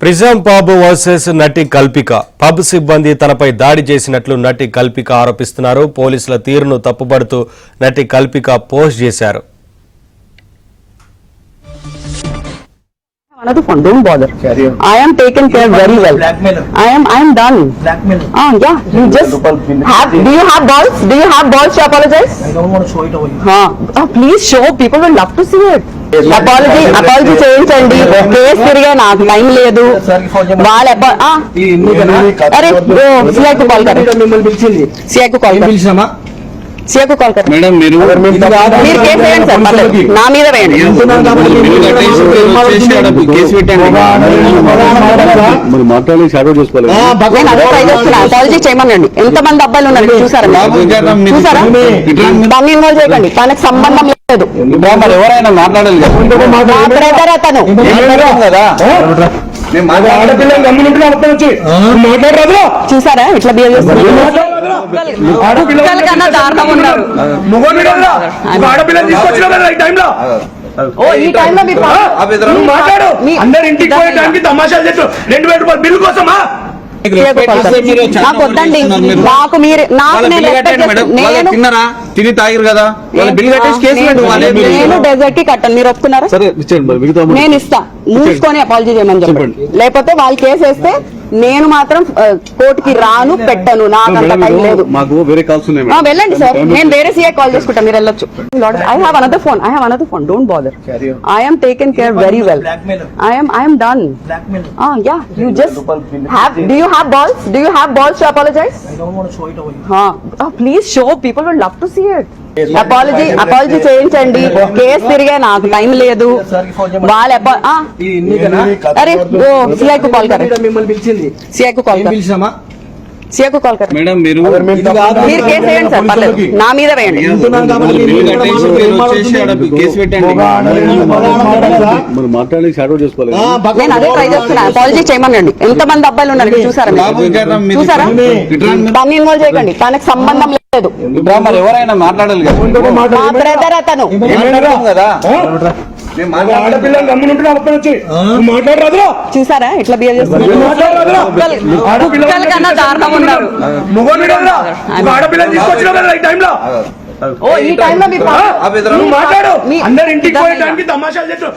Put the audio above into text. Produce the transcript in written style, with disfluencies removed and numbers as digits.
Prism pub versus నటి Kalpika. Pub సిబ్బంది తనపై దాడి చేసినట్లు నటి కల్పిక ఆరోపిస్తున్నారు. పోలీసుల తీరును తప్పుపడుతూ నటి కల్పిక పోస్ట్ చేశారు. Another phone, don't bother. I am taken care very well. I am done. Yeah, you just have, do you have balls? Do you have balls to apologize? I don't want to show it over here. Please show, people will love to see it. Apology చేయించండి. Case తిరిగా నాకు time లేదు. వాళ్ళ అరే సిఐకు call కరె సిఐకు call సిఐకు call కరె madam మీరు case వేయండి sir, పర్లేదు నా మీద వేయండి. మాట్లాడి షాడో చేసుకోవాలి. నేను అదే ట్రై చేస్తున్నా. అపాలజీ చేయమనండి. ఎంతమంది అబ్బాయిలు ఉన్నారు చూసారా? దాన్ని ఇన్వాల్వ్ చేయకండి, తనకు సంబంధం లేదు. మరి ఎవరైనా మాట్లాడాలి అతను చూసారా ఇట్లా బిహేవ్ చేస్తున్నారు. ఈ టైంలో అందరు ఇంటికి పోయడానికి తమాషాలు చేస్తూ 2000 రూపాయలు బిల్లు కోసమా? నాకు వద్దండి. నాకు మీరు తిన్నారా, తిని తాగిరు కదా, బిల్ కట్టేసి కేసు నేను డెజర్ట్ కి కట్టాను. మీరు ఒప్పుకున్నారా? నేను ఇస్తా. మూసుకొని అపాలజీ చేయమని చెప్పండి. లేకపోతే వాళ్ళు కేసు వేస్తే నేను మాత్రం కోర్టుకి రాను, పెట్టను. నాకంత టైం లేదు. మాకు వేరే కాల్స్ ఉన్నాయి. వెళ్ళండి సార్, నేను వేరే సీఐ కాల్ చేసుకుంటా, మీరు వెళ్ళొచ్చు. I have another phone, don't bother. I am taken care very well. I am done. Yeah, you just have, do you have balls? Do you have balls to apologize? I don't want to show it over here. Please show, people will love to see it. Apology చేయించండి. Case తిరిగా నాకు time లేదు. వాళ్ళ అరే సిఐకు call కరె సిఐకు call సిఐకు call కరె madam మీరు case వేయండి sir, పర్లేదు నా మీద వేయండి. కేసు పెట్టండి. మాట్లాడి షాడో చేసుకోవాలి. నేను అదే ట్రై చేస్తున్నా. అపాలజీ చేయమనండి. ఎంతమంది అబ్బాయిలు ఉన్నారు చూసారా? చూసారా? దాన్ని ఇన్వాల్వ్ చేయకండి, తనకు సంబంధం లేదు. మరి ఎవరైనా మాట్లాడాలి మా బ్రదర్ అతను. చూసారా ఇట్లా బిహేవ్ చేస్తున్నారు. ఈ టైంలో అందరు ఇంటికి పోయడానికి తమాషాలు చేస్తూ